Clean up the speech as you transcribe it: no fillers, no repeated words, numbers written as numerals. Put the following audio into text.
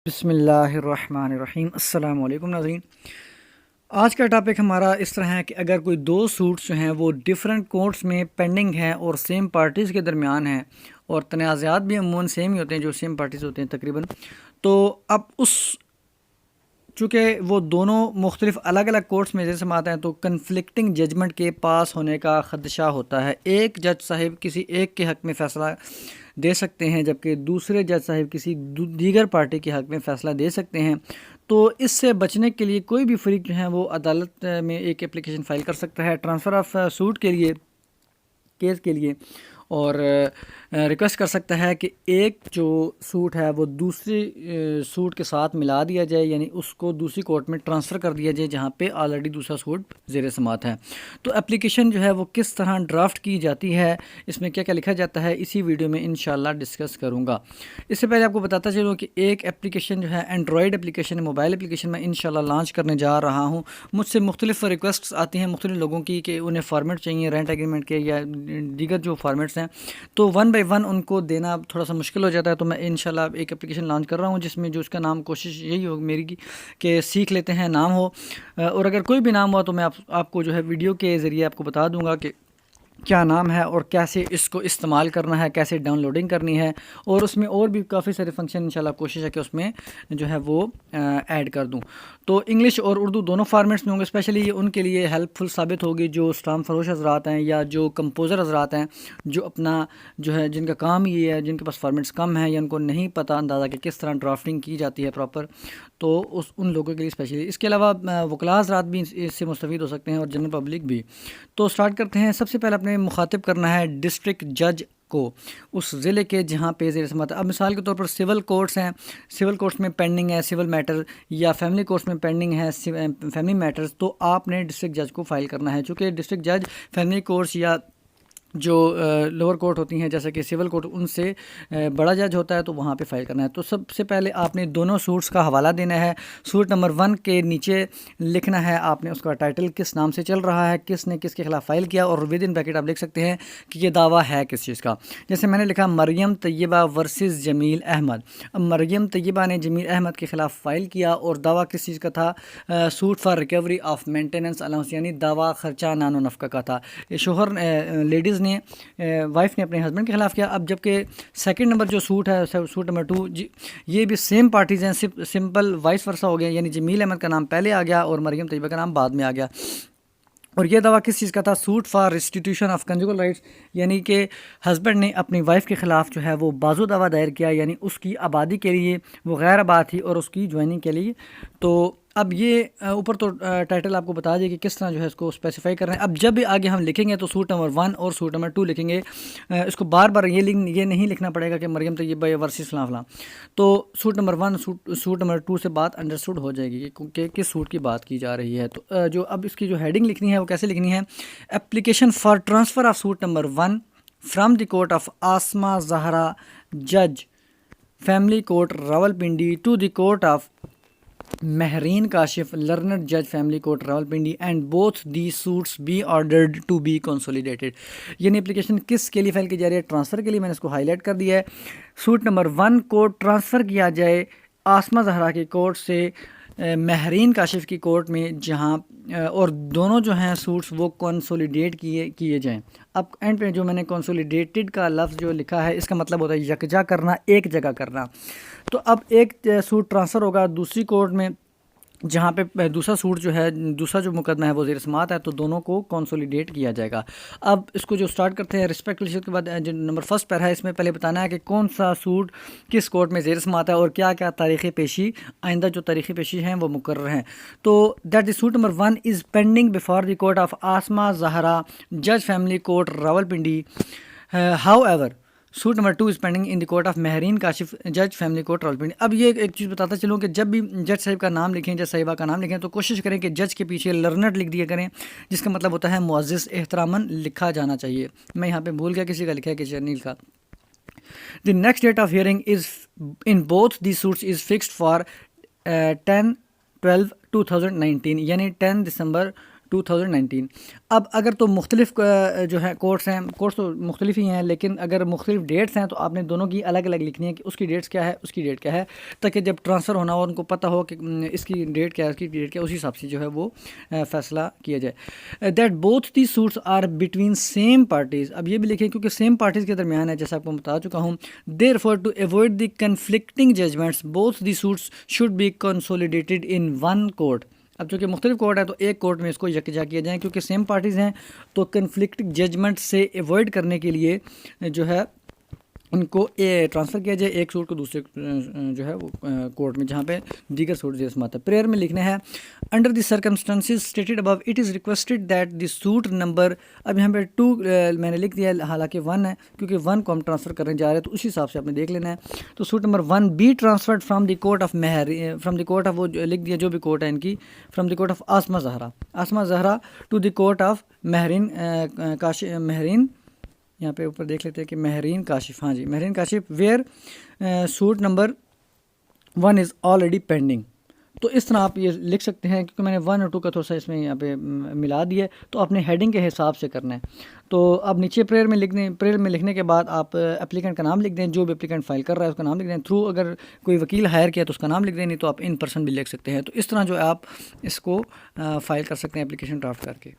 بسم اللہ الرحمن الرحیم۔ السلام علیکم ناظرین، آج کا ٹاپک ہمارا اس طرح ہے کہ اگر کوئی دو سوٹس جو ہیں وہ ڈیفرنٹ کورٹس میں پینڈنگ ہیں اور سیم پارٹیز کے درمیان ہیں اور تنازعات بھی عموماً سیم ہی ہوتے ہیں جو سیم پارٹیز ہوتے ہیں تقریباً، تو اب چونکہ وہ دونوں مختلف الگ الگ کورٹس میں جیسے آتے ہیں تو کنفلکٹنگ ججمنٹ کے پاس ہونے کا خدشہ ہوتا ہے۔ ایک جج صاحب کسی ایک کے حق میں فیصلہ دے سکتے ہیں جبکہ دوسرے جج صاحب کسی دیگر پارٹی کے حق میں فیصلہ دے سکتے ہیں۔ تو اس سے بچنے کے لیے کوئی بھی فریق جو ہے وہ عدالت میں ایک اپلیکیشن فائل کر سکتا ہے ٹرانسفر آف سوٹ کے لیے، کیس کے لیے، اور ریکویسٹ کر سکتا ہے کہ ایک جو سوٹ ہے وہ دوسری سوٹ کے ساتھ ملا دیا جائے، یعنی اس کو دوسری کورٹ میں ٹرانسفر کر دیا جائے جہاں پہ آلریڈی دوسرا سوٹ زیر سماعت ہے۔ تو اپلیکیشن جو ہے وہ کس طرح ڈرافٹ کی جاتی ہے، اس میں کیا کیا لکھا جاتا ہے، اسی ویڈیو میں انشاءاللہ ڈسکس کروں گا۔ اس سے پہلے آپ کو بتاتا چلوں کہ ایک اپلیکیشن جو ہے اینڈرائڈ اپلیکیشن، موبائل اپلیکیشن میں انشاءاللہ لانچ کرنے جا رہا ہوں۔ مجھ سے مختلف ریکویسٹس آتی ہیں مختلف لوگوں کی کہ انہیں فارمیٹ چاہیے رینٹ ایگریمنٹ کے یا دیگر جو فارمیٹس ہیں، تو ون بائی ون ان کو دینا تھوڑا سا مشکل ہو جاتا ہے۔ تو میں انشاءاللہ ایک اپلیکیشن لانچ کر رہا ہوں جس میں جو اس کا نام، کوشش یہی ہو میری کی کہ سیکھ لیتے ہیں نام ہو، اور اگر کوئی بھی نام ہوا تو میں آپ کو جو ہے ویڈیو کے ذریعے آپ کو بتا دوں گا کہ کیا نام ہے اور کیسے اس کو استعمال کرنا ہے، کیسے ڈاؤن لوڈنگ کرنی ہے، اور اس میں اور بھی کافی سارے فنکشن انشاءاللہ کوشش ہے کہ اس میں جو ہے وہ ایڈ کر دوں۔ تو انگلش اور اردو دونوں فارمیٹس میں ہوں گے، اسپیشلی یہ ان کے لیے ہیلپ فل ثابت ہوگی جو اسٹام فروش حضرات ہیں یا جو کمپوزر حضرات ہیں، جو اپنا جو ہے جن کا کام یہ ہے، جن کے پاس فارمیٹس کم ہیں یا ان کو نہیں پتہ اندازہ کہ کس طرح ڈرافٹنگ کی جاتی ہے پراپر، تو ان لوگوں کے لیے اسپیشلی۔ اس کے علاوہ وکلاء حضرات بھی اس سے مستفید ہو سکتے ہیں اور جنرل پبلک بھی۔ تو سٹارٹ کرتے ہیں۔ سب سے پہلے اپنے مخاطب کرنا ہے ڈسٹرکٹ جج کو، اس ضلع کے جہاں پہ زیر سماعت ہے۔ اب مثال کے طور پر سول کورٹس ہیں، سول کورٹس میں پینڈنگ ہے سول میٹر، یا فیملی کورٹس میں پینڈنگ ہے فیملی میٹرز، تو آپ نے ڈسٹرکٹ جج کو فائل کرنا ہے۔ چونکہ ڈسٹرکٹ جج فیملی کورٹس یا جو لوور کورٹ ہوتی ہیں جیسے کہ سول کورٹ، ان سے بڑا جج ہوتا ہے، تو وہاں پہ فائل کرنا ہے۔ تو سب سے پہلے آپ نے دونوں سوٹس کا حوالہ دینا ہے۔ سوٹ نمبر 1 کے نیچے لکھنا ہے آپ نے اس کا ٹائٹل، کس نام سے چل رہا ہے، کس نے کس کے خلاف فائل کیا، اور ود ان بریکٹ آپ لکھ سکتے ہیں کہ یہ دعویٰ ہے کس چیز کا۔ جیسے میں نے لکھا مریم طیبہ ورسز جمیل احمد۔ اب مریم طیبہ نے جمیل احمد کے خلاف فائل کیا اور دعویٰ کس چیز کا تھا؟ Suit for recovery of maintenance allowance, یعنی دعویٰ خرچہ نان و نفقہ کا تھا۔ شوہر لیڈیز نے، وائف نے اپنے ہسبینڈ کے خلاف کیا۔ اب جبکہ سیکنڈ نمبر جو سوٹ ہے، سوٹ نمبر 2، یہ بھی سیم پارٹیز ہیں، سمپل وائس ورثہ ہو گیا، یعنی جمیل احمد کا نام پہلے آ گیا اور مریم طیبہ کا نام بعد میں آ گیا۔ اور یہ دعویٰ کس چیز کا تھا؟ Suit for restitution of conjugal rights, یعنی کہ ہسبینڈ نے اپنی وائف کے خلاف جو ہے وہ بازو دعویٰ دائر کیا، یعنی اس کی آبادی کے لیے، وہ غیر آباد تھی اور اس کی جوائننگ کے لیے۔ تو اب یہ اوپر تو ٹائٹل آپ کو بتا دے کہ کس طرح جو ہے اس کو اسپیسیفائی کر رہے ہیں۔ اب جب بھی آگے ہم لکھیں گے تو سوٹ نمبر 1 اور سوٹ نمبر 2 لکھیں گے، اس کو بار بار یہ نہیں لکھنا پڑے گا کہ مریم طیبہ ورسز فلاں فلاں۔ تو سوٹ نمبر 1 سوٹ نمبر 2 سے بات انڈرسٹوڈ ہو جائے گی کہ کس سوٹ کی بات کی جا رہی ہے۔ تو جو اب اس کی جو ہیڈنگ لکھنی ہے وہ کیسے لکھنی ہے؟ Application for transfer of suit number 1 from the court of Asma Zahra جج family court Rawalpindi to the court of Mehreen Kashif learned جج family court Rawalpindi and both the suits be ordered to be consolidated. یعنی اپلیکیشن کس کے لیے فائل کی جا رہی ہے؟ ٹرانسفر کے لیے۔ میں نے اس کو ہائی لائٹ کر دیا ہے۔ سوٹ نمبر 1 کو ٹرانسفر کیا جائے آسما زہرا کی کورٹ سے مہرین کاشف کی کورٹ میں، جہاں اور دونوں جو ہیں سوٹس وہ کنسولیڈیٹ کیے جائیں۔ اب اینڈ پہ جو میں نے کنسولیڈیٹڈ کا لفظ جو لکھا ہے، اس کا مطلب ہوتا ہے یکجا کرنا، ایک جگہ کرنا۔ تو اب ایک سوٹ ٹرانسفر ہوگا دوسری کورٹ میں جہاں پہ دوسرا سوٹ جو ہے، دوسرا جو مقدمہ ہے وہ زیر سماعت ہے، تو دونوں کو کنسولیڈیٹ کیا جائے گا۔ اب اس کو جو سٹارٹ کرتے ہیں ریسپیکٹ کے بعد جو نمبر 1 پر ہے، اس میں پہلے بتانا ہے کہ کون سا سوٹ کس کورٹ میں زیر سماعت ہے اور کیا کیا تاریخ پیشی، آئندہ جو تاریخ پیشی ہیں وہ مقرر ہیں۔ تو that the suit number 1 is pending before the court of Asma Zahra جج family court Rawalpindi. However suit number 2 is pending in the court of Mehreen Kashif جج فیملی کورٹ راولپنڈی۔ اب یہ ایک چیز بتاتا چلوں کہ جب بھی جج صاحب کا نام لکھیں، جج صاحبہ کا نام لکھیں، تو کوشش کریں کہ جج کے پیچھے لرنڈ لکھ دیا کریں، جس کا مطلب ہوتا ہے معزز، احتراماً لکھا جانا چاہیے۔ میں یہاں پہ بھول گیا کسی کا لکھا ہے، کسی نہیں لکھا۔ The next date of hearing is in both the suits is fixed for 10/12/2019، یعنی 10 دسمبر 2019۔ اب اگر تو مختلف جو ہے کورٹس ہیں، کورٹس تو مختلف ہی ہیں، لیکن اگر مختلف ڈیٹس ہیں تو آپ نے دونوں کی الگ الگ لکھنی ہے کہ اس کی ڈیٹس کیا ہے، اس کی ڈیٹ کیا ہے، تاکہ جب ٹرانسفر ہونا ہو ان کو پتہ ہو کہ اس کی ڈیٹ کیا ہے، اس کی ڈیٹ کیا ہے، اسی حساب سے جو ہے وہ فیصلہ کیا جائے۔ That both the suits are between same parties, اب یہ بھی لکھیں کیونکہ سیم پارٹیز کے درمیان ہے، جیسا آپ کو بتا چکا ہوں۔ Therefore to avoid the conflicting judgments both the suits should be consolidated in one court. اب چونکہ مختلف کورٹ ہے تو ایک کورٹ میں اس کو یکجا کیا جائیں، کیونکہ سیم پارٹیز ہیں تو کنفلکٹ ججمنٹ سے ایوائڈ کرنے کے لیے جو ہے ان کو ٹرانسفر کیا جائے ایک سوٹ کو دوسرے جو ہے وہ کورٹ میں، جہاں پہ دیگر سوٹ جیسے آتا ہے۔ پریئر میں لکھنا ہے under the circumstances stated above it is requested that the suit number, اب یہاں پہ 2 میں نے لکھ دیا حالانکہ 1 ہے، کیونکہ 1 کو ہم ٹرانسفر کرنے جا رہے ہیں تو اسی حساب سے آپ نے دیکھ لینا ہے۔ تو suit number 1 be transferred from the court of from the court of, وہ لکھ دیا جو بھی کورٹ ہے ان کی، from the court of Asma Zahra to the court of Mehreen, یہاں پہ اوپر دیکھ لیتے ہیں کہ مہرین کاشف، ہاں جی Mehreen Kashif, where suit number 1 is already pending. تو اس طرح آپ یہ لکھ سکتے ہیں، کیونکہ میں نے 1 اور 2 کا تھوڑا سا اس میں یہاں پہ ملا دیا ہے، تو اپنے ہیڈنگ کے حساب سے کرنا ہے۔ تو اب نیچے پریئر میں لکھنے کے بعد آپ اپلیکنٹ کا نام لکھ دیں، جو بھی اپلیکنٹ فائل کر رہا ہے اس کا نام لکھ دیں، تھرو اگر کوئی وکیل ہائر کیا تو اس کا نام لکھ دیں، نہیں تو آپ ان پرسن بھی لکھ سکتے ہیں۔ تو اس طرح جو ہے آپ اس کو فائل کر سکتے ہیں اپلیکیشن ڈرافٹ کر کے۔